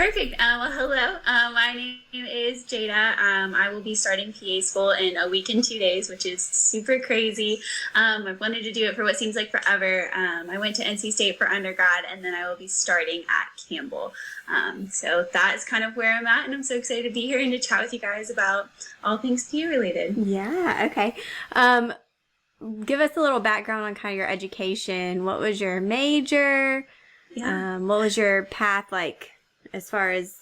Perfect. Well, hello. My name is Jada. I will be starting PA school in a week and 2 days, which is super crazy. I've wanted to do it for what seems like forever. I went to NC State for undergrad, and then I will be starting at Campbell. So that is kind of where I'm at, and I'm so excited to be here and to chat with you guys about all things PA related. Yeah, okay. Give us a little background on kind of your education. What was your major? Yeah. What was your path like as far as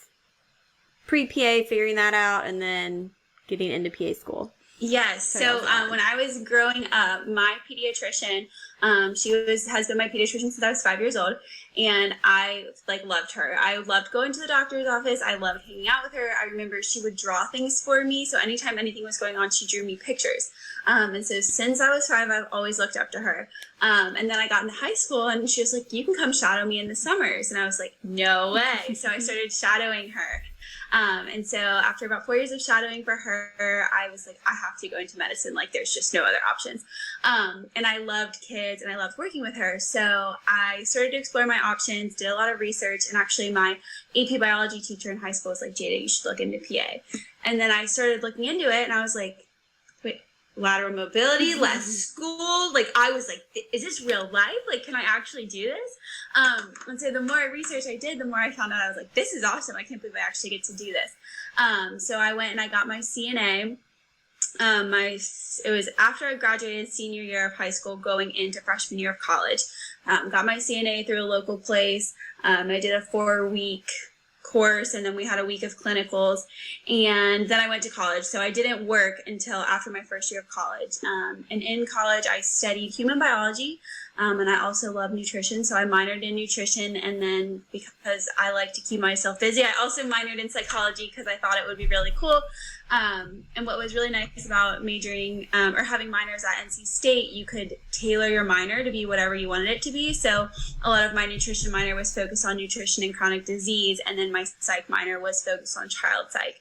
pre-PA, figuring that out, and then getting into PA school? Yes. So when I was growing up, my pediatrician, has been my pediatrician since I was 5 years old, and I loved her. I loved going to the doctor's office. I loved hanging out with her. I remember she would draw things for me. So anytime anything was going on, she drew me pictures. And so since I was 5, I've always looked up to her. And then I got into high school, and she was like, "You can come shadow me in the summers." And I was like, "No way." So I started shadowing her. And so after about 4 years of shadowing for her, I was like, I have to go into medicine. Like, there's just no other options. And I loved kids, and I loved working with her. So I started to explore my options, did a lot of research, and actually my AP biology teacher in high school was like, "Jada, you should look into PA." And then I started looking into it, and I was like, wait, lateral mobility, less school. Like, I was like, is this real life? Like, can I actually do this? And so the more research I did, the more I found out I was like, this is awesome. I can't believe I actually get to do this. So I went and I got my CNA. It was after I graduated senior year of high school, going into freshman year of college. Got my CNA through a local place. I did a 4-week course, and then we had a week of clinicals, and then I went to college. So I didn't work until after my first year of college. And in college, I studied human biology, and I also love nutrition. So I minored in nutrition, and then because I like to keep myself busy, I also minored in psychology because I thought it would be really cool. And what was really nice about majoring or having minors at NC State, you could tailor your minor to be whatever you wanted it to be. So a lot of my nutrition minor was focused on nutrition and chronic disease, and then my psych minor was focused on child psych.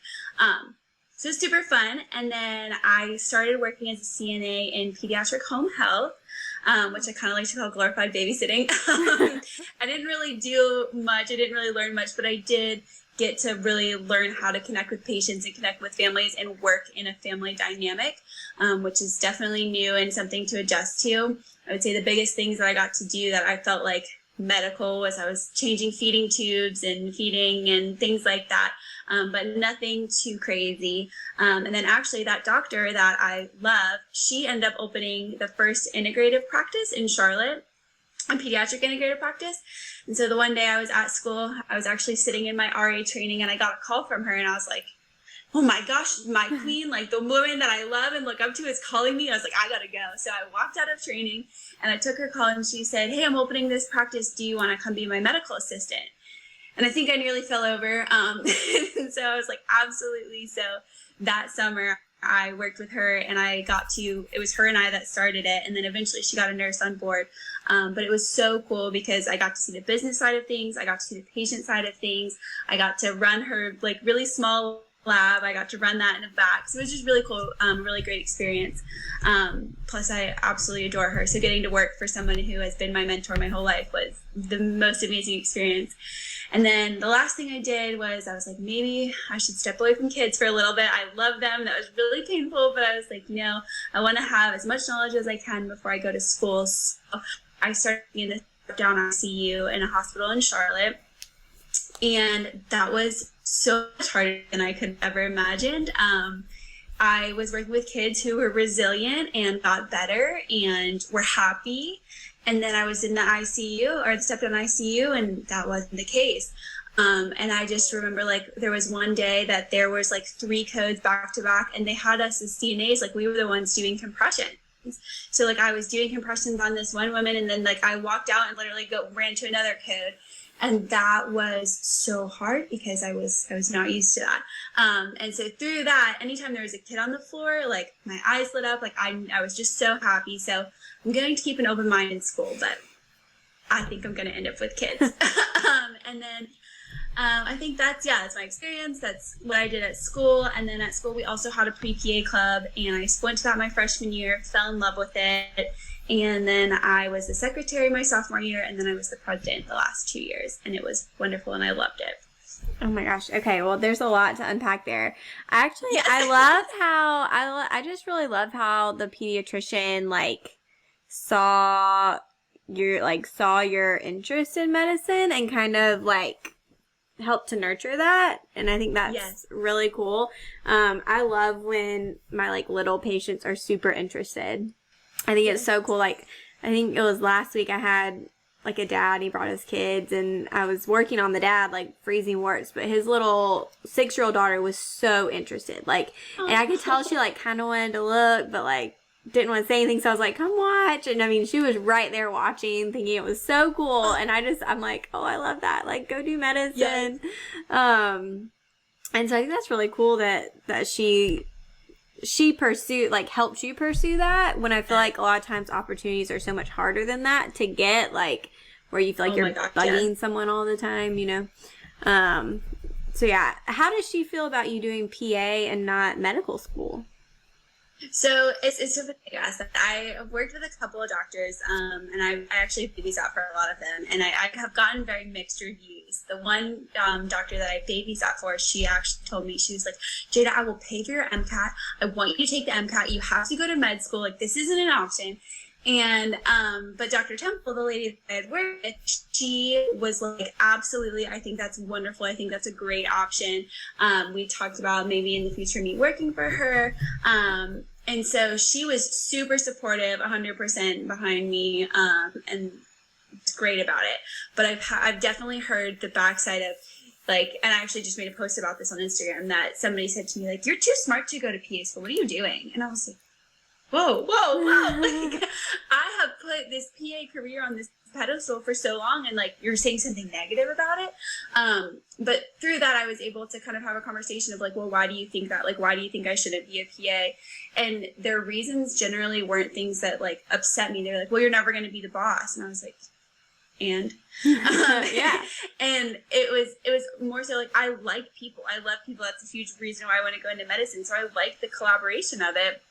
So it's super fun. And then I started working as a CNA in pediatric home health, which I kind of like to call glorified babysitting. I didn't really do much. I didn't really learn much, but I did get to really learn how to connect with patients and connect with families and work in a family dynamic, which is definitely new and something to adjust to. I would say the biggest things that I got to do that I felt like medical was I was changing feeding tubes and feeding and things like that, but nothing too crazy. And then actually that doctor that I love, she ended up opening the first integrative practice in Charlotte, a pediatric integrative practice. And so the one day I was at school, I was actually sitting in my RA training, and I got a call from her, and I was like, oh my gosh, my queen, like the woman that I love and look up to is calling me. I was like, I gotta go. So I walked out of training, and I took her call, and she said, "Hey, I'm opening this practice. Do you want to come be my medical assistant?" And I think I nearly fell over. And so I was like, absolutely. So that summer I worked with her, and it was her and I that started it. And then eventually she got a nurse on board. But it was so cool because I got to see the business side of things. I got to see the patient side of things. I got to run her like really small lab. I got to run that in the back. So it was just really cool, really great experience. Plus I absolutely adore her. So getting to work for someone who has been my mentor my whole life was the most amazing experience. And then the last thing I did was I was like, maybe I should step away from kids for a little bit. I love them. That was really painful, but I was like, no, I want to have as much knowledge as I can before I go to school. So I started in the step-down ICU in a hospital in Charlotte, and that was so much harder than I could ever imagined. I was working with kids who were resilient and got better and were happy. And then I was in the ICU, or the step-down ICU, and that wasn't the case. And I just remember, like, there was one day that there was like 3 codes back to back, and they had us as CNAs, like we were the ones doing compression. So like I was doing compressions on this one woman, and then like I walked out and literally ran to another code. And that was so hard because I was not used to that. And so through that, anytime there was a kid on the floor, like my eyes lit up, like I was just so happy. So I'm going to keep an open mind in school, but I think I'm going to end up with kids. And then I think that's my experience. That's what I did at school. And then at school, we also had a PrePA Club, and I went to that my freshman year, fell in love with it. And then I was the secretary my sophomore year, and then I was the president the last 2 years, and it was wonderful, and I loved it. Oh my gosh. Okay, well, there's a lot to unpack there. Actually, Yes. I love how I just really love how the pediatrician like saw saw your interest in medicine and kind of like helped to nurture that, and I think that's Yes. really cool. I love when my like little patients are super interested. I think it's so cool. Like, I think it was last week I had like a dad, he brought his kids, and I was working on the dad, like freezing works, but his little 6-year-old daughter was so interested. Like, and I could tell she like kind of wanted to look, but like didn't want to say anything. So I was like, come watch. And I mean, she was right there watching, thinking it was so cool. And I'm like, oh, I love that. Like, go do medicine. Yes. And so I think that's really cool that she pursued, like, helped you pursue that, when I feel like a lot of times opportunities are so much harder than that to get, like, where you feel like you're bugging someone all the time, you know? So yeah, how does she feel about you doing PA and not medical school? So it's something I guess. I've worked with a couple of doctors, and I actually babysat for a lot of them, and I have gotten very mixed reviews. The one doctor that I babysat for, she actually told me, she was like, Jada, I will pay for your MCAT. I want you to take the MCAT. You have to go to med school. Like, this isn't an option. And but Dr. Temple, the lady that I had worked with, she was like, absolutely, I think that's wonderful. I think that's a great option. We talked about maybe in the future me working for her. And so she was super supportive, 100% behind me, and it's great about it. But I've definitely heard the backside of, like, and I actually just made a post about this on Instagram, that somebody said to me, like, you're too smart to go to PA school. What are you doing? And I was like, whoa. Like, I have put this PA career on this pedestal for so long, and like, you're saying something negative about it. But through that, I was able to kind of have a conversation of like, well, why do you think that? Like, why do you think I shouldn't be a PA? And their reasons generally weren't things that like upset me. They're like, well, you're never going to be the boss. And I was like, and Yeah. And it was more so like, I like people. I love people. That's a huge reason why I want to go into medicine. So I like the collaboration of it.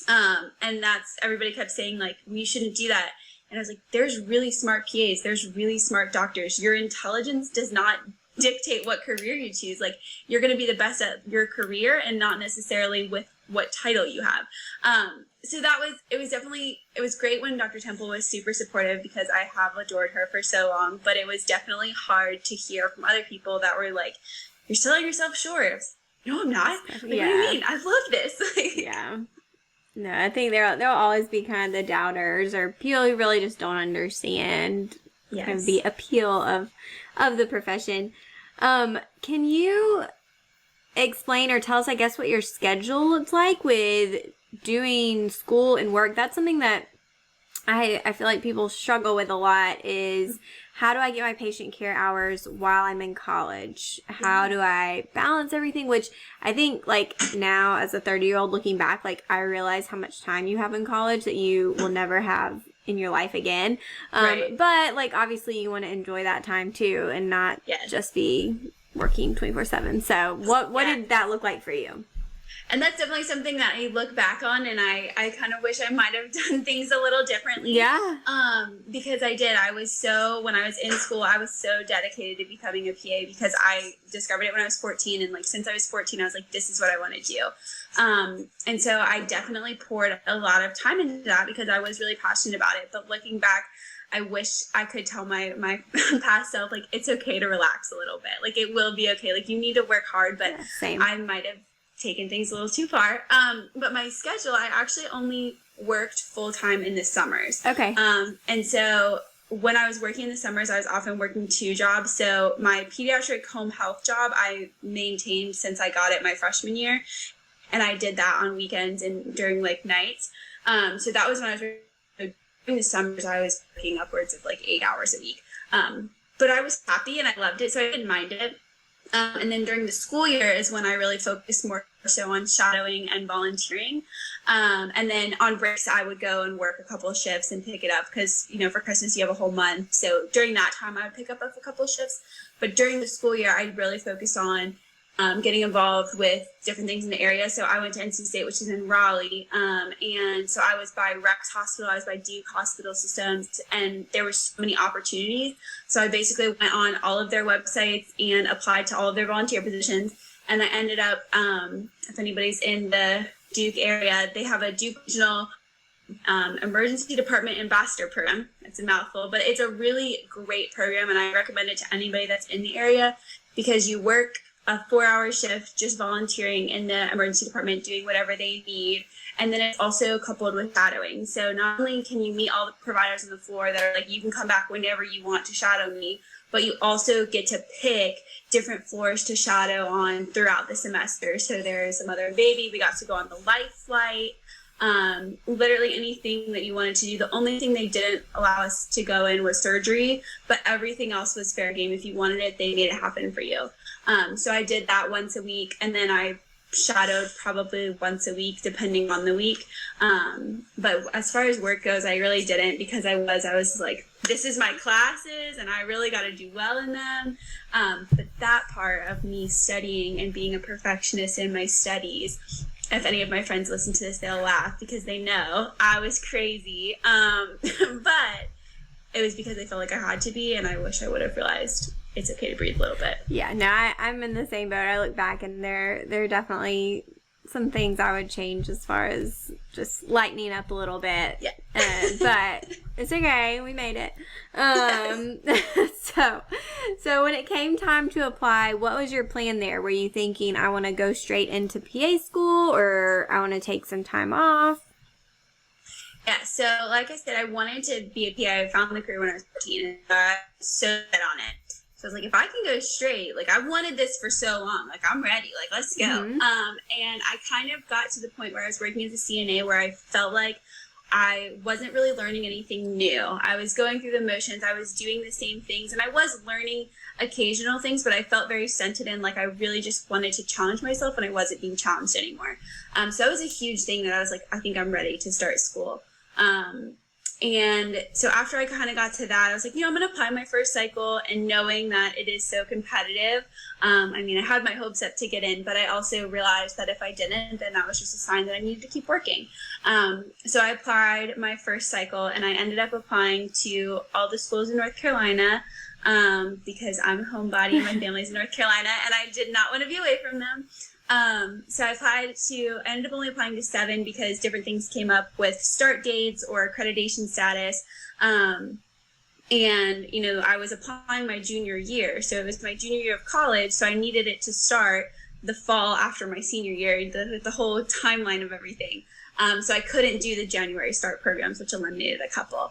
And that's, everybody kept saying like, you shouldn't do that. And I was like, there's really smart PAs. There's really smart doctors. Your intelligence does not dictate what career you choose. Like, you're going to be the best at your career and not necessarily with what title you have. So it was great when Dr. Temple was super supportive, because I have adored her for so long, but it was definitely hard to hear from other people that were like, you're selling yourself short. No, I'm not. Like, what do you mean? I love this. Yeah. No, I think there'll always be kind of the doubters, or people who really just don't understand kind of the appeal of the profession. Can you explain or tell us, I guess, what your schedule looks like with doing school and work? That's something that I feel like people struggle with a lot, is how do I get my patient care hours while I'm in college? How do I balance everything? Which I think, like, now as a 30-year-old looking back, like, I realize how much time you have in college that you will never have in your life again. Right. But, like, obviously you want to enjoy that time too, and not just be working 24/7. So what did that look like for you? And that's definitely something that I look back on, and I kind of wish I might have done things a little differently. Yeah. Because when I was in school, I was so dedicated to becoming a PA, because I discovered it when I was 14. And like, since I was 14, I was like, this is what I want to do. And so I definitely poured a lot of time into that, because I was really passionate about it. But looking back, I wish I could tell my past self, like, it's okay to relax a little bit. Like, it will be okay. Like, you need to work hard, but I might have taken things a little too far. But my schedule, I actually only worked full time in the summers. Okay. And so when I was working in the summers, I was often working 2 jobs. So my pediatric home health job, I maintained since I got it my freshman year. And I did that on weekends and during like nights. So that was when I was working. In the summers, I was working upwards of like 8 hours a week. But I was happy and I loved it, so I didn't mind it. And then during the school year is when I really focused more so on shadowing and volunteering. And then on breaks, I would go and work a couple of shifts and pick it up, because, you know, for Christmas, you have a whole month. So during that time, I would pick up a couple of shifts. But during the school year, I really focused on getting involved with different things in the area. So I went to NC State, which is in Raleigh. And so I was by Rex Hospital, I was by Duke Hospital Systems, and there were so many opportunities. So I basically went on all of their websites and applied to all of their volunteer positions. And I ended up, if anybody's in the Duke area, they have a Duke Regional Emergency Department Ambassador Program. It's a mouthful, but it's a really great program, and I recommend it to anybody that's in the area, because you work a 4-hour shift just volunteering in the emergency department, doing whatever they need. And then it's also coupled with shadowing. So not only can you meet all the providers on the floor that are like, you can come back whenever you want to shadow me, but you also get to pick different floors to shadow on throughout the semester. So there's a mother and baby. We got to go on the life flight. Literally anything that you wanted to do. The only thing they didn't allow us to go in was surgery, but everything else was fair game. If you wanted it, they made it happen for you. So I did that once a week, and then I shadowed probably once a week, depending on the week. But as far as work goes, I really didn't, because I was like, this is my classes, and I really got to do well in them. But that part of me studying and being a perfectionist in my studies, if any of my friends listen to this, they'll laugh because they know I was crazy. But it was because I felt like I had to be, and I wish I would have realized it's okay to breathe a little bit. Yeah, no, I'm in the same boat. I look back, and there are definitely some things I would change as far as just lightening up a little bit. Yeah. But it's okay. We made it. So when it came time to apply, what was your plan there? Were you thinking, I want to go straight into PA school, or I want to take some time off? Yeah, so like I said, I wanted to be a PA. I found the career when I was 14, and I was so set on it. So I was like, if I can go straight, like, I wanted this for so long, like, I'm ready, like, let's go. And I kind of got to the point where I was working as a CNA where I felt like I wasn't really learning anything new. I was going through the motions, I was doing the same things, and I was learning occasional things, but I felt very centered in, like, I really just wanted to challenge myself, and I wasn't being challenged anymore. So that was a huge thing that I was like, I think I'm ready to start school. And so after I kind of got to that, I was like, I'm going to apply my first cycle, and knowing that it is so competitive. I mean, I had my hopes up to get in, but I also realized that if I didn't, then that was just a sign that I needed to keep working. So I applied my first cycle, and I ended up applying to all the schools in North Carolina, because I'm a homebody, my family's in North Carolina, and I did not want to be away from them. So I ended up only applying to 7 because different things came up with start dates or accreditation status. And, I was applying my junior year. So it was my junior year of college. So I needed it to start the fall after my senior year, the whole timeline of everything. So I couldn't do the January start programs, which eliminated a couple.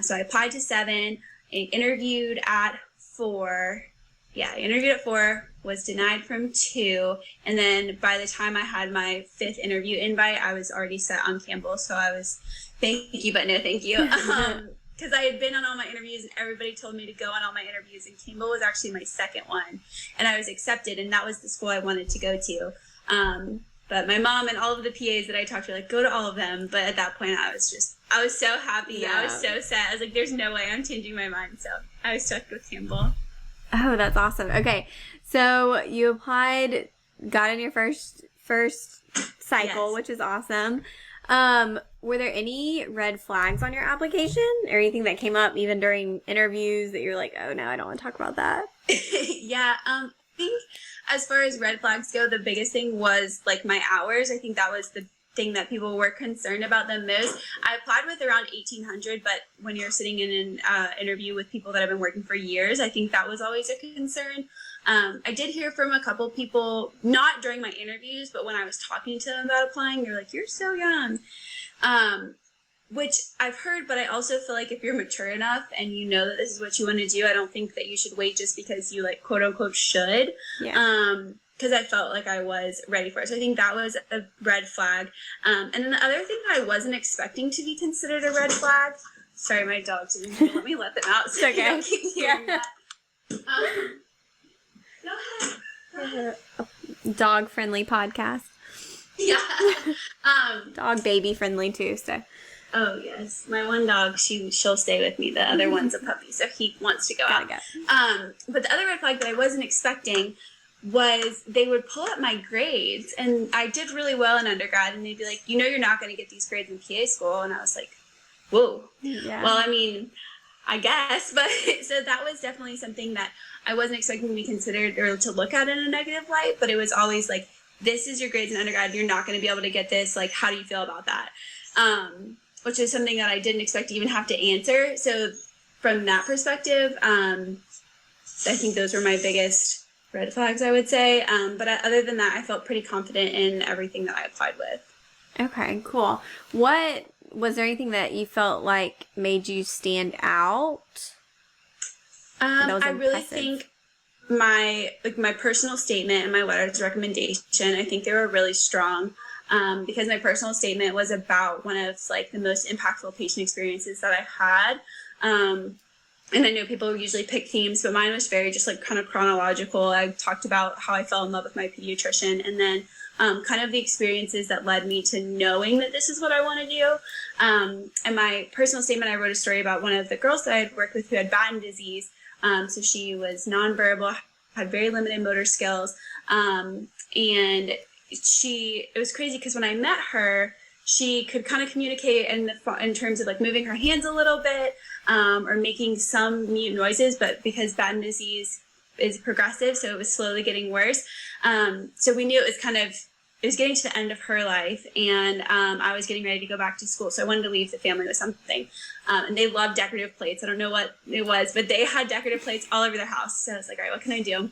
So I applied to 7, interviewed at 4. Yeah, I interviewed at 4, was denied from 2, and then by the time I had my 5th interview invite, I was already set on Campbell, so I was, thank you, but no thank you, because I had been on all my interviews, and everybody told me to go on all my interviews, and Campbell was actually my second one, and I was accepted, and that was the school I wanted to go to. But my mom and all of the PAs that I talked to were like, go to all of them, but at that point, I was so happy, yeah. I was so sad, I was like, there's no way I'm changing my mind, so I was stuck with Campbell. Oh, that's awesome. Okay, so you applied, got in your first cycle, yes, which is awesome. Were there any red flags on your application, or anything that came up even during interviews that you're like, oh no, I don't want to talk about that? Yeah, I think as far as red flags go, the biggest thing was like my hours. I think that was the thing that people were concerned about the most. I applied with around 1,800, but when you're sitting in an interview with people that have been working for years, I think that was always a concern. I did hear from a couple people, not during my interviews, but when I was talking to them about applying, they're like, you're so young, which I've heard, but I also feel like if you're mature enough and you know that this is what you want to do, I don't think that you should wait just because you like quote unquote should. Yeah. Because I felt like I was ready for it. So I think that was a red flag. And then the other thing that I wasn't expecting to be considered a red flag, sorry, my dogs didn't let me let them out. So okay. I don't keep hearing that. Go ahead. Dog-friendly podcast. Yeah. Dog baby friendly too, so. Oh, yes. My one dog, she'll stay with me. The other one's a puppy, so he wants to go out. But the other red flag that I wasn't expecting was they would pull up my grades, and I did really well in undergrad, and they'd be like, you're not going to get these grades in PA school. And I was like, whoa. Yeah. Well, I mean, I guess, but so that was definitely something that I wasn't expecting to be considered or to look at in a negative light, but it was always like, this is your grades in undergrad, you're not going to be able to get this, like, how do you feel about that? Which is something that I didn't expect to even have to answer. So from that perspective, I think those were my biggest red flags, I would say. But other than that, I felt pretty confident in everything that I applied with. Okay, cool. Was there anything that you felt like made you stand out? I really think my personal statement and my letters of recommendation, I think they were really strong. Because my personal statement was about one of like the most impactful patient experiences that I've had. And I know people usually pick themes, but mine was very just like kind of chronological. I talked about how I fell in love with my pediatrician, and then kind of the experiences that led me to knowing that this is what I want to do. And my personal statement, I wrote a story about one of the girls that I had worked with who had Batten disease. So she was nonverbal, had very limited motor skills. And it was crazy because when I met her, she could kind of communicate in terms of like moving her hands a little bit, or making some mute noises, but because Batten disease is progressive, so it was slowly getting worse. So we knew it was getting to the end of her life, and I was getting ready to go back to school. So I wanted to leave the family with something. And they love decorative plates. I don't know what it was, but they had decorative plates all over their house. So I was like, all right, what can I do?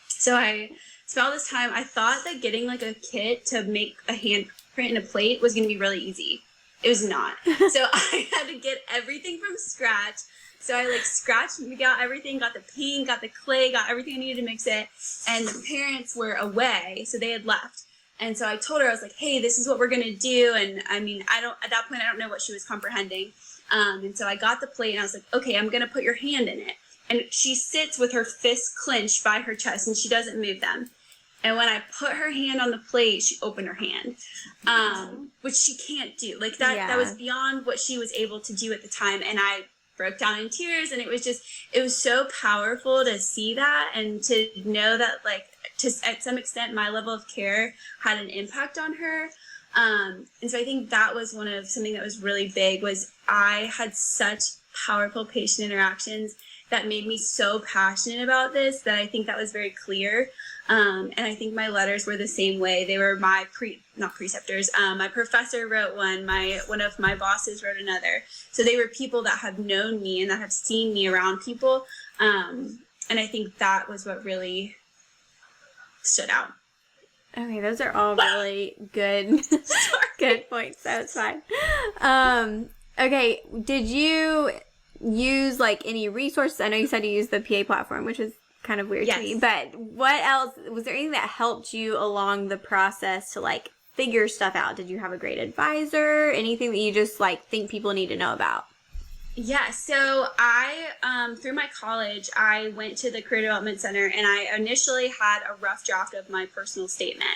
So I spent all this time. I thought that getting like a kit to make a handprint in a plate was going to be really easy. It was not. So I had to get everything from scratch. So I like scratched, got everything, got the paint, got the clay, got everything I needed to mix it. And the parents were away, so they had left. And so I told her, I was like, hey, this is what we're going to do. And I mean, at that point, I don't know what she was comprehending. And so I got the plate and I was like, okay, I'm going to put your hand in it. And she sits with her fists clenched by her chest and she doesn't move them. And when I put her hand on the plate, she opened her hand, which she can't do. Like that was beyond what she was able to do at the time. And I broke down in tears, and it was so powerful to see that and to know that at some extent my level of care had an impact on her. And so I think that was something that was really big, was I had such powerful patient interactions that made me so passionate about this that I think that was very clear. And I think my letters were the same way. They were my not preceptors. My professor wrote one of my bosses wrote another. So they were people that have known me and that have seen me around people. And I think that was what really stood out. Okay, those are all really good, good points. So it's fine. Okay, did you use like any resources? I know you said you used the PA platform, which is kind of weird to me, but what else, was there anything that helped you along the process to like figure stuff out? Did you have a great advisor? Anything that you just like think people need to know about? Yeah, so I, through my college, I went to the Career Development Center, and I initially had a rough draft of my personal statement.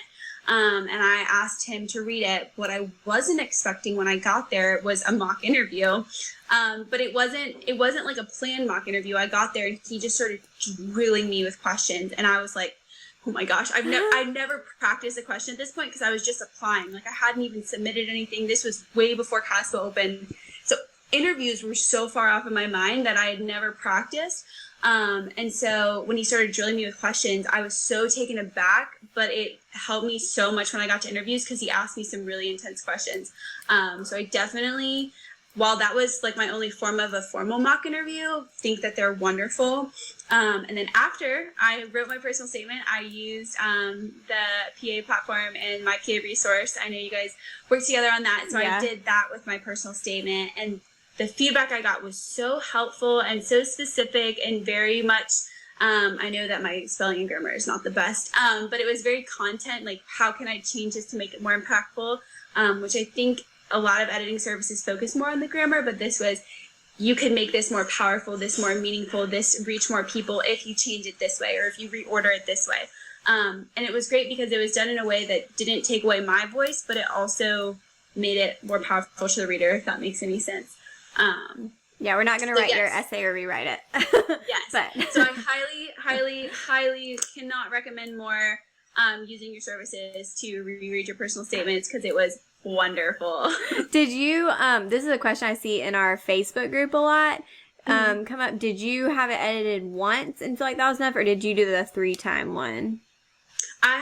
And I asked him to read it. What I wasn't expecting when I got there was a mock interview. But it wasn't like a planned mock interview. I got there and he just started drilling me with questions. And I was like, oh my gosh, I've never practiced a question at this point because I was just applying. Like I hadn't even submitted anything. This was way before CASPA opened. So interviews were so far off in my mind that I had never practiced. And so when he started drilling me with questions, I was so taken aback, but it helped me so much when I got to interviews because he asked me some really intense questions. So I definitely, while that was like my only form of a formal mock interview, think that they're wonderful. And then after I wrote my personal statement, I used the PA platform and my PA resource. I know you guys worked together on that. So I did that with my personal statement, and the feedback I got was so helpful and so specific and very much, I know that my spelling and grammar is not the best, but it was very content, like how can I change this to make it more impactful, which I think a lot of editing services focus more on the grammar, but this was, you can make this more powerful, this more meaningful, this reach more people if you change it this way or if you reorder it this way. And it was great because it was done in a way that didn't take away my voice, but it also made it more powerful to the reader, if that makes any sense. Yeah, we're not going to write your essay or rewrite it. Yes. But. So I highly cannot recommend more using your services to reread your personal statements, because it was wonderful. Did you, this is a question I see in our Facebook group a lot, come up. Did you have it edited once and feel like that was enough, or did you do the 3-time one? I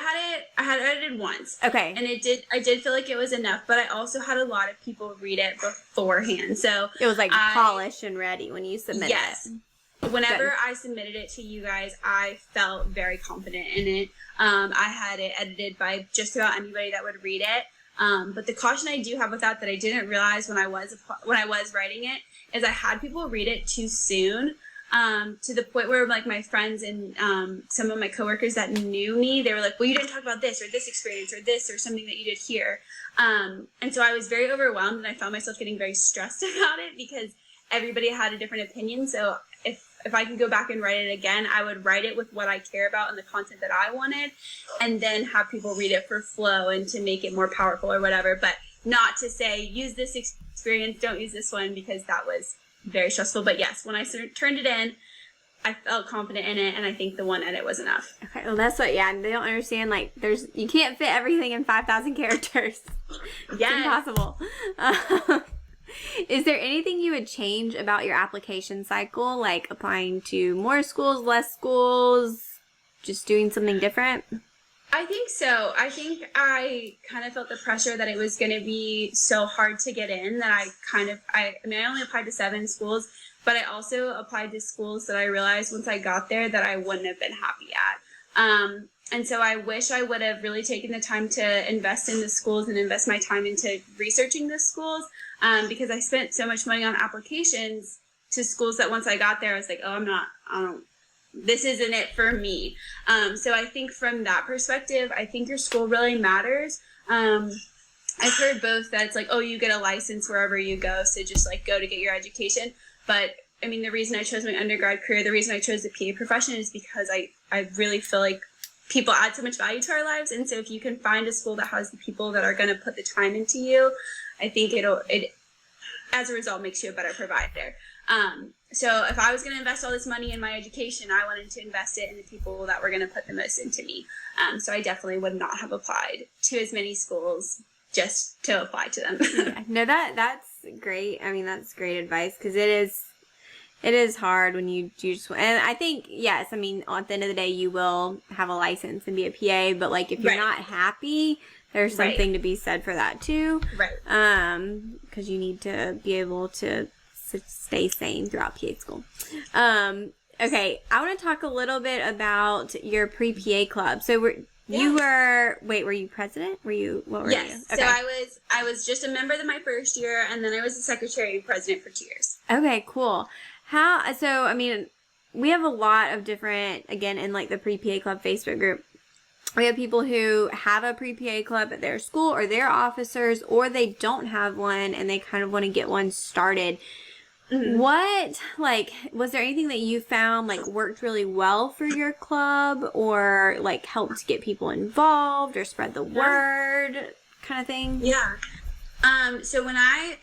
had it edited once. Okay. And I did feel like it was enough, but I also had a lot of people read it beforehand. So it was like polished and ready when you submitted it. Whenever I submitted it to you guys, I felt very confident in it. I had it edited by just about anybody that would read it. But the caution I do have with that I didn't realize when I was writing it is I had people read it too soon. To the point where like my friends and some of my coworkers that knew me, they were like, well, you didn't talk about this or this experience or this or something that you did here. And so I was very overwhelmed, and I found myself getting very stressed about it because everybody had a different opinion. So if I could go back and write it again, I would write it with what I care about and the content that I wanted, and then have people read it for flow and to make it more powerful or whatever. But not to say, use this experience, don't use this one, because that was very stressful. But yes, when I turned it in, I felt confident in it, and I think the one edit was enough. Okay, well that's what, yeah, they don't understand, like, you can't fit everything in 5,000 characters. It's impossible. Is there anything you would change about your application cycle, like applying to more schools, less schools, just doing something different? I think so. I think I kind of felt the pressure that it was going to be so hard to get in that I only applied to 7 schools, but I also applied to schools that I realized once I got there that I wouldn't have been happy at. And so I wish I would have really taken the time to invest in the schools and invest my time into researching the schools, because I spent so much money on applications to schools that once I got there, I was like, this isn't it for me. So I think from that perspective, I think your school really matters. I've heard both that it's like, oh, you get a license wherever you go, so just like go to get your education. But I mean, the reason I chose my undergrad career, the reason I chose the PA profession is because I really feel like people add so much value to our lives. And so if you can find a school that has the people that are going to put the time into you, I think it as a result makes you a better provider. So if I was going to invest all this money in my education, I wanted to invest it in the people that were going to put the most into me. So I definitely would not have applied to as many schools just to apply to them. Yeah. No, that's great. I mean, that's great advice, because it is hard when you just, and I think, yes, I mean, at the end of the day, you will have a license and be a PA, but like if you're not happy, there's something to be said for that too. Right. Because you need to be able to stay sane throughout PA school. Okay, I want to talk a little bit about your pre-PA club. So were you president? What were you? Yes. Okay. So I was just a member my first year, and then I was the secretary and president for 2 years. Okay, cool. I mean, we have a lot of different, again, in like the pre-PA club Facebook group, we have people who have a pre-PA club at their school or their officers, or they don't have one and they kind of want to get one started. Mm-hmm. Was there anything that you found like worked really well for your club, or like helped get people involved or spread the word kind of thing? Yeah. So when I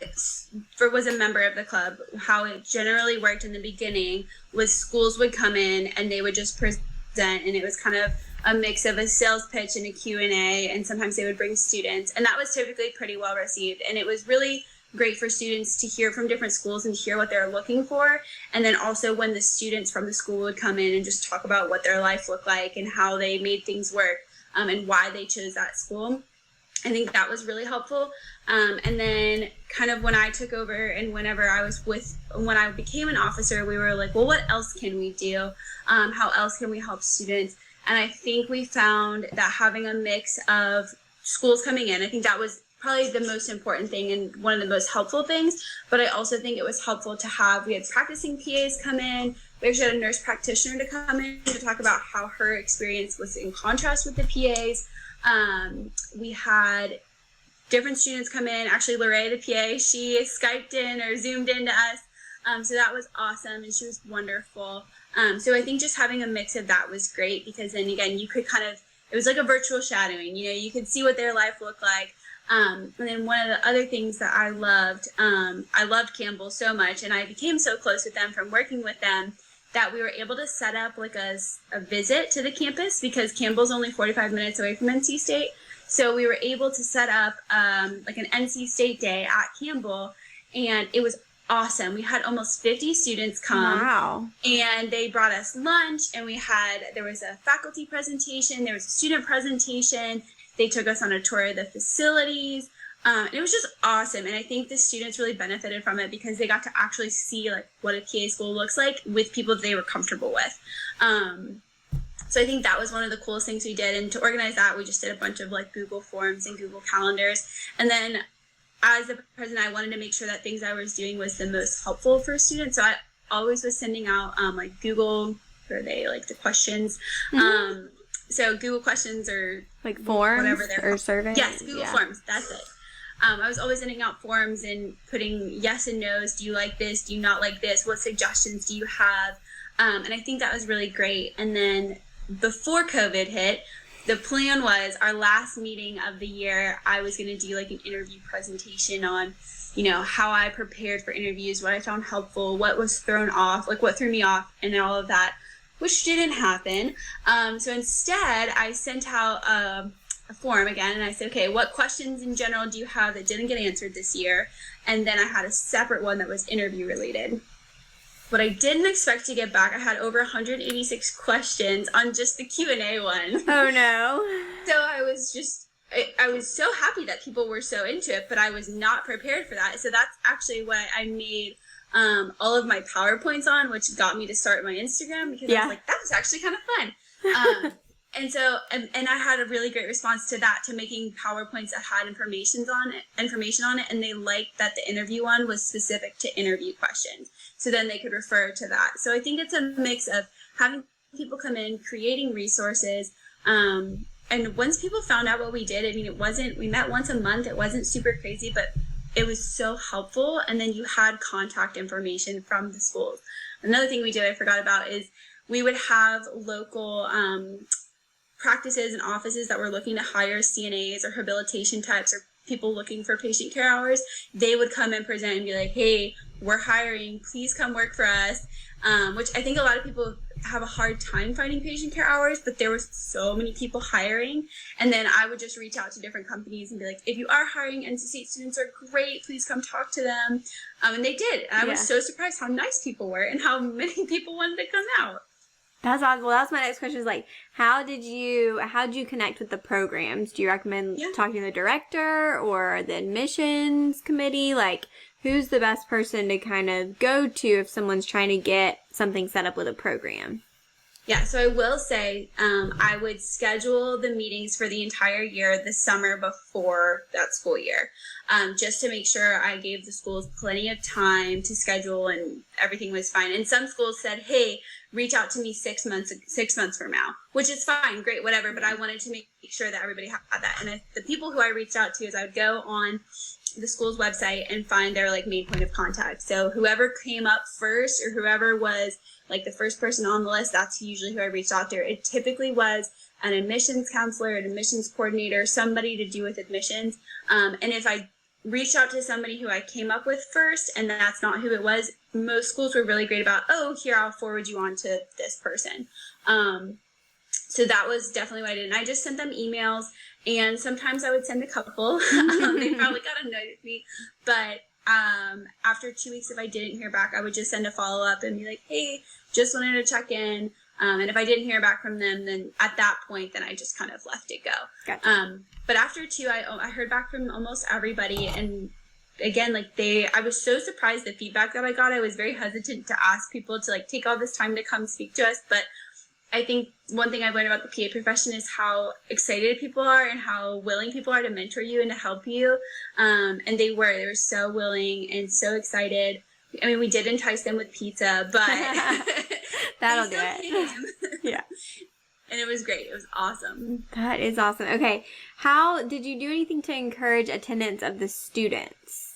was a member of the club, how it generally worked in the beginning was schools would come in and they would just present, and it was kind of a mix of a sales pitch and a Q&A, and sometimes they would bring students, and that was typically pretty well received. And it was really great for students to hear from different schools and hear what they're looking for. And then also when the students from the school would come in and just talk about what their life looked like and how they made things work, and why they chose that school. I think that was really helpful. And then kind of when I took over and when I became an officer, we were like, well, what else can we do? How else can we help students? And I think we found that having a mix of schools coming in, I think that was probably the most important thing and one of the most helpful things. But I also think it was helpful to we had practicing PAs come in. We actually had a nurse practitioner to come in to talk about how her experience was in contrast with the PAs. We had different students come in. Actually, Lorraine, the PA, she Skyped in or Zoomed in to us. So that was awesome, and she was wonderful. So I think just having a mix of that was great, because then again, you could it was like a virtual shadowing. You know, you could see what their life looked like. And then one of the other things that I loved Campbell so much, and I became so close with them from working with them, that we were able to set up like a visit to the campus, because Campbell's only 45 minutes away from NC State. So we were able to set up like an NC State day at Campbell, and it was awesome. We had almost 50 students come. Wow. And they brought us lunch, and there was a faculty presentation, there was a student presentation. They took us on a tour of the facilities. It was just awesome. And I think the students really benefited from it because they got to actually see like what a PA school looks like with people they were comfortable with. So I think that was one of the coolest things we did. And to organize that, we just did a bunch of like Google Forms and Google Calendars. And then as the president, I wanted to make sure that things I was doing was the most helpful for students. So I always was sending out like Google, what are they, like the questions. So Google questions or like forms, whatever they're or surveys. Yes, Google Forms. That's it. I was always sending out forms and putting yes and no's. Do you like this? Do you not like this? What suggestions do you have? And I think that was really great. And then before COVID hit, the plan was our last meeting of the year, I was going to do like an interview presentation on, how I prepared for interviews, what I found helpful, what was thrown off, like what threw me off, and all of that, which didn't happen. So instead, I sent out a form again, and I said, okay, what questions in general do you have that didn't get answered this year? And then I had a separate one that was interview related. What I didn't expect to get back, I had over 186 questions on just the Q&A one. Oh no. So I was so happy that people were so into it, but I was not prepared for that. So that's actually what I made all of my PowerPoints on, which got me to start my Instagram, because I was like, that was actually kind of fun. And so, and I had a really great response to that, to making PowerPoints that had information on it, and they liked that the interview one was specific to interview questions. So then they could refer to that. So I think it's a mix of having people come in, creating resources, and once people found out what we did, we met once a month, it wasn't super crazy, but it was so helpful. And then you had contact information from the schools. Another thing we did, I forgot about, is we would have local practices and offices that were looking to hire CNAs or habilitation techs or people looking for patient care hours. They would come and present and be like, hey, we're hiring, please come work for us. Which I think a lot of people have a hard time finding patient care hours, but there were so many people hiring. And then I would just reach out to different companies and be like, if you are hiring, NC State students are great, please come talk to them. And they did. And I was so surprised how nice people were and how many people wanted to come out. That's awesome. Well, that's my next question, is like, how did you connect with the programs? Do you recommend talking to the director or the admissions committee? Like, who's the best person to kind of go to if someone's trying to get something set up with a program? Yeah, so I will say I would schedule the meetings for the entire year the summer before that school year, just to make sure I gave the schools plenty of time to schedule and everything was fine. And some schools said, hey, reach out to me 6 months from now, which is fine, great, whatever. But I wanted to make sure that everybody had that. And the people who I reached out to is I would go on the school's website and find their like main point of contact. So whoever came up first or whoever was like the first person on the list, that's usually who I reached out to. It typically was an admissions counselor, an admissions coordinator, somebody to do with admissions. And if I reached out to somebody who I came up with first and that's not who it was, most schools were really great about, oh, here, I'll forward you on to this person. So that was definitely what I did. And I just sent them emails, and sometimes I would send a couple. They probably got annoyed with me. But after 2 weeks, if I didn't hear back, I would just send a follow-up and be like, hey, just wanted to check in. And if I didn't hear back from them, then at that point, then I just kind of left it go. Gotcha. But after 2, I heard back from almost everybody. And again, like I was so surprised the feedback that I got. I was very hesitant to ask people to like take all this time to come speak to us. But I think one thing I've learned about the PA profession is how excited people are and how willing people are to mentor you and to help you. And they were so willing and so excited. I mean, we did entice them with pizza, but that'll do it. Yeah. And it was great. It was awesome. That is awesome. Okay. How did you do anything to encourage attendance of the students?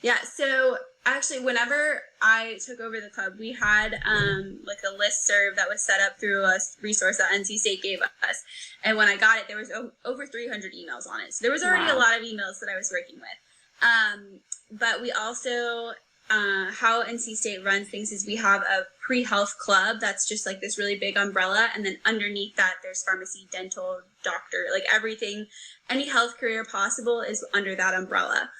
Yeah. So Actually, whenever I took over the club, we had like a listserv that was set up through a resource that NC State gave us. And when I got it, there was over 300 emails on it. So there was already a lot of emails that I was working with. But we also, how NC State runs things is we have a pre-health club that's just like this really big umbrella. And then underneath that, there's pharmacy, dental, doctor, like everything, any health career possible is under that umbrella.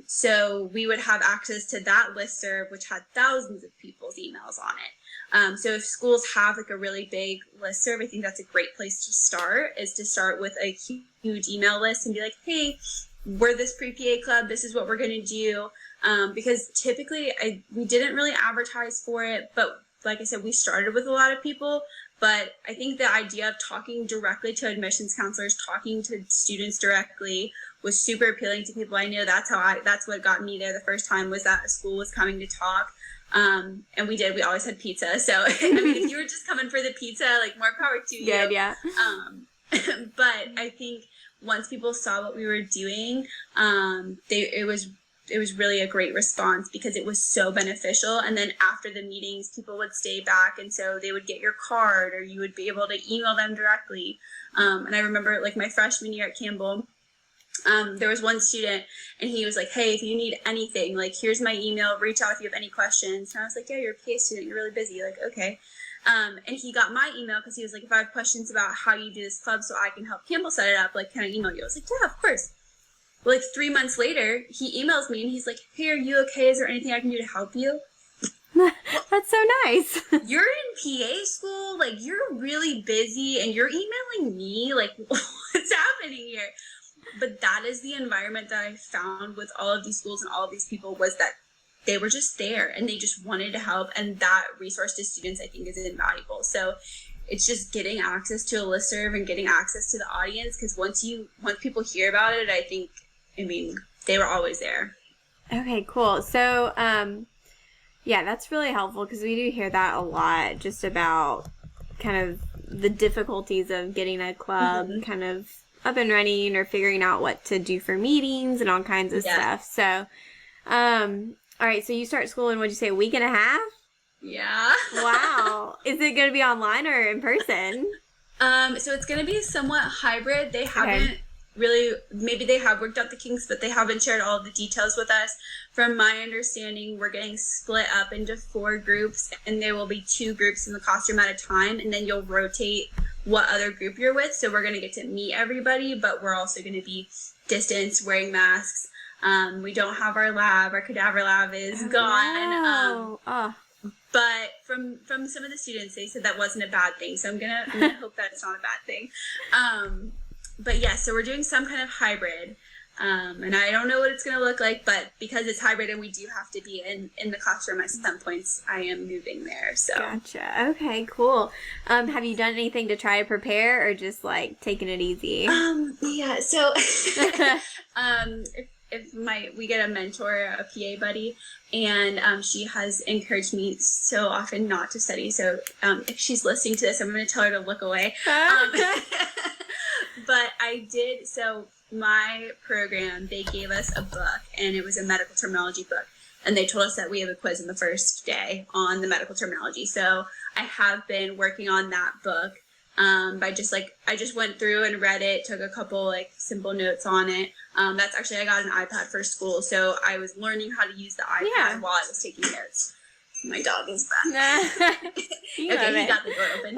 So we would have access to that listserv, which had thousands of people's emails on it. So if schools have like a really big listserv, I think that's a great place to start, is to start with a huge email list and be like, hey, we're this PrePA Club. This is what we're going to do. Because typically we didn't really advertise for it, but like I said, we started with a lot of people. But I think the idea of talking directly to admissions counselors, talking to students directly, was super appealing to people. I know that's what got me there the first time, was that a school was coming to talk. And we always had pizza. So, I mean, if you were just coming for the pizza, like, more power to you. Good, yeah. But I think once people saw what we were doing, it was really a great response, because it was so beneficial. And then after the meetings, people would stay back, and so they would get your card, or you would be able to email them directly. And I remember, like, my freshman year at Campbell, there was one student, and he was like, hey, if you need anything, like, here's my email, reach out if you have any questions. And I was like, yeah, you're a PA student, you're really busy. Like, okay. And he got my email because he was like, if I have questions about how you do this club so I can help Campbell set it up, like, can I email you? I was like, yeah, of course. Like 3 months later, he emails me and he's like, hey, are you okay? Is there anything I can do to help you? That's so nice. You're in PA school, like, you're really busy and you're emailing me, like, what's happening here? But that is the environment that I found with all of these schools and all of these people, was that they were just there and they just wanted to help. And that resource to students, I think, is invaluable. So it's just getting access to a listserv and getting access to the audience, because once people hear about it, I mean, they were always there. Okay, cool. So, yeah, that's really helpful, because we do hear that a lot, just about kind of the difficulties of getting a club kind of up and running, or figuring out what to do for meetings and all kinds of stuff. So, all right, so you start school in, what'd you say, a week and a half? Yeah. Wow. Is it going to be online or in person? So it's going to be somewhat hybrid. They haven't really, maybe they have worked out the kinks, but they haven't shared all of the details with us. From my understanding, we're getting split up into 4 groups, and there will be 2 groups in the classroom at a time, and then you'll rotate what other group you're with. So we're going to get to meet everybody, but we're also going to be distanced, wearing masks. We don't have our lab. Our cadaver lab is gone. No. But from some of the students, they said that wasn't a bad thing. So I'm gonna hope that it's not a bad thing. But yeah, so we're doing some kind of hybrid. And I don't know what it's gonna look like, but because it's hybrid and we do have to be in the classroom at some points, I am moving there. So gotcha. Okay, cool. Have you done anything to try to prepare, or just like taking it easy? Yeah. So if we get a mentor, a PA buddy, and she has encouraged me so often not to study. So if she's listening to this, I'm going to tell her to look away. But I did. So my program, they gave us a book, and it was a medical terminology book. And they told us that we have a quiz on the first day on the medical terminology. So I have been working on that book. I just went through and read it, took a couple like simple notes on it. That's actually, I got an iPad for school, so I was learning how to use the iPad while I was taking notes. My dog is back. Okay, he got the door open.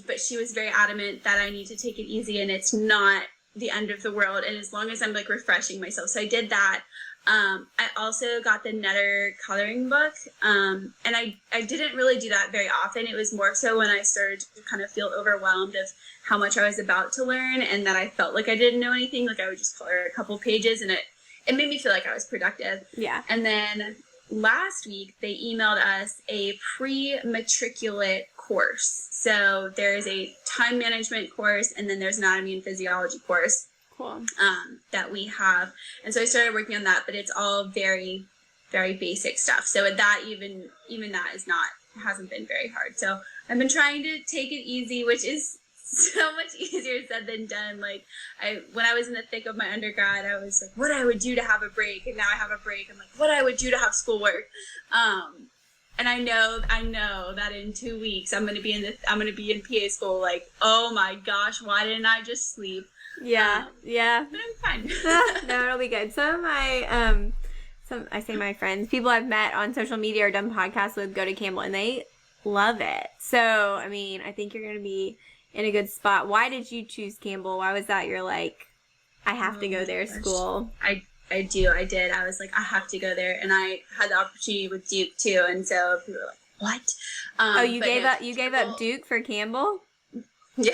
But she was very adamant that I need to take it easy, and it's not the end of the world, and as long as I'm like refreshing myself. So I did that. I also got the Netter coloring book, and I didn't really do that very often. It was more so when I started to kind of feel overwhelmed of how much I was about to learn, and that I felt like I didn't know anything. Like, I would just color a couple pages, and it made me feel like I was productive. Yeah. And then last week, they emailed us a pre-matriculate course. So there's a time management course, and then there's anatomy and physiology course. Cool. That we have. And so I started working on that, but it's all very, very basic stuff. So that even that hasn't been very hard. So I've been trying to take it easy, which is so much easier said than done. Like when I was in the thick of my undergrad, I was like, what I would do to have a break, and now I have a break. I'm like, what I would do to have schoolwork. And I know that in 2 weeks I'm gonna be in PA school. Like, oh my gosh, why didn't I just sleep? Yeah. But I'm fine. No, it'll be good. Some of my my friends, people I've met on social media or done podcasts with, go to Campbell and they love it. So, I mean, I think you're gonna be in a good spot. Why did you choose Campbell? Why was that your like, I have to go there school? I did. I was like, I have to go there, and I had the opportunity with Duke too, and so people were like, what? You gave up Duke for Campbell? Yeah.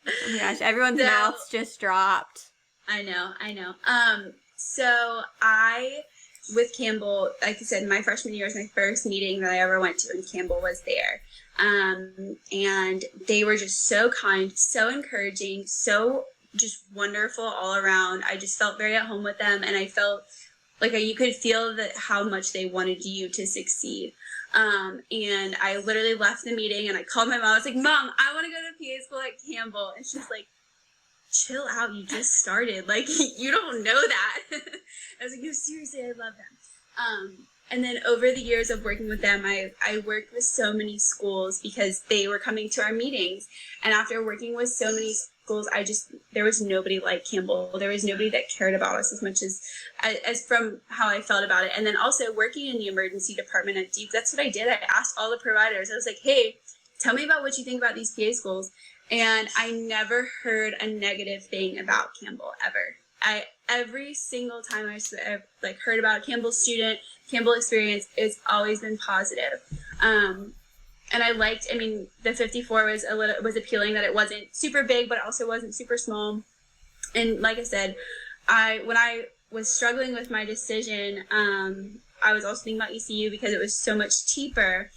Oh my gosh, everyone's mouths just dropped. I know. So with Campbell, like I said, my freshman year was my first meeting that I ever went to, and Campbell was there. And they were just so kind, so encouraging, so just wonderful all around. I just felt very at home with them, and I felt like you could feel that how much they wanted you to succeed. And I literally left the meeting and I called my mom. I was like, Mom, I want to go to PA school at Campbell. And she's like, chill out, you just started. Like, you don't know that. I was like, no, seriously, I love them. And then over the years of working with them, I worked with so many schools because they were coming to our meetings. And after working with so many schools, there was nobody like Campbell. There was nobody that cared about us as much as from how I felt about it. And then also working in the emergency department at Duke, that's what I did. I asked all the providers. I was like, hey, tell me about what you think about these PA schools. And I never heard a negative thing about Campbell ever. Every single time I've heard about a Campbell student, Campbell experience, it's always been positive. And the 54 was appealing, that it wasn't super big, but it also wasn't super small. And like I said, when I was struggling with my decision, I was also thinking about ECU because it was so much cheaper.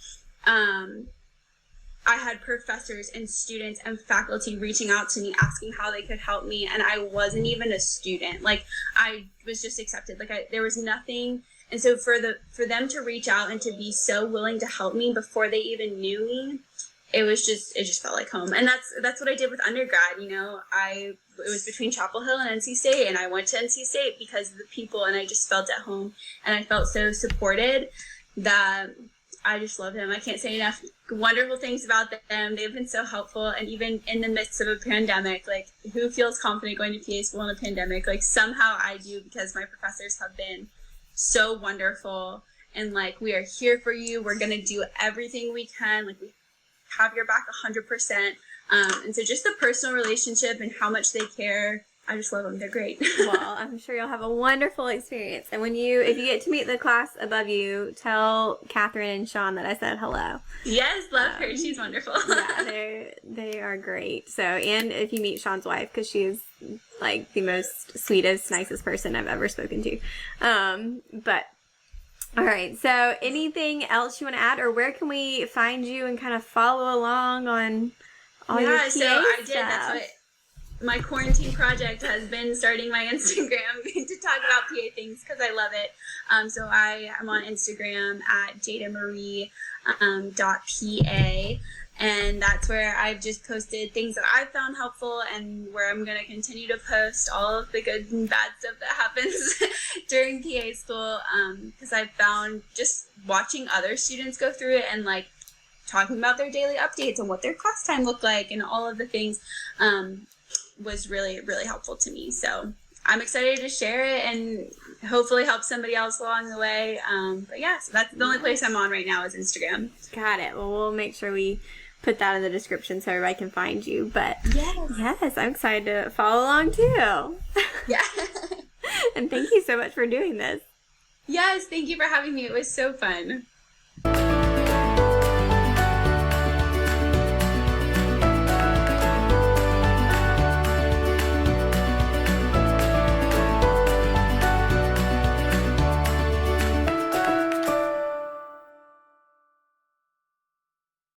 I had professors and students and faculty reaching out to me asking how they could help me, and I wasn't even a student. Like, I was just accepted. There was nothing. And so for them to reach out and to be so willing to help me before they even knew me, it just felt like home. And that's what I did with undergrad. It was between Chapel Hill and NC State, and I went to NC State because of the people, and I just felt at home, and I felt so supported that I just love them. I can't say enough wonderful things about them. They've been so helpful. And even in the midst of a pandemic, like, who feels confident going to PA school in a pandemic? Like, somehow I do, because my professors have been so wonderful. And like, we are here for you. We're going to do everything we can. Like, we have your back 100%. And so just the personal relationship and how much they care, I just love them. They're great. Well, I'm sure you'll have a wonderful experience. And if you get to meet the class above you, tell Catherine and Sean that I said hello. Yes, love her. She's wonderful. Yeah, they are great. So, and if you meet Sean's wife, because she's like the most sweetest, nicest person I've ever spoken to. But all right. So, anything else you want to add, or where can we find you and kind of follow along on all your PA so I did. stuff? That's what my quarantine project has been, starting my Instagram to talk about PA things because I love it. So I am on Instagram at JadaMarie.PA, and that's where I've just posted things that I've found helpful, and where I'm going to continue to post all of the good and bad stuff that happens during PA school, because I've found just watching other students go through it and like talking about their daily updates and what their class time looked like and all of the things was really, really helpful to me. So I'm excited to share it and hopefully help somebody else along the way. But yeah, so that's the only place I'm on right now is Instagram. Got it. Well, we'll make sure we put that in the description so everybody can find you. But yes, I'm excited to follow along too. Yeah. And thank you so much for doing this. Yes, thank you for having me. It was so fun.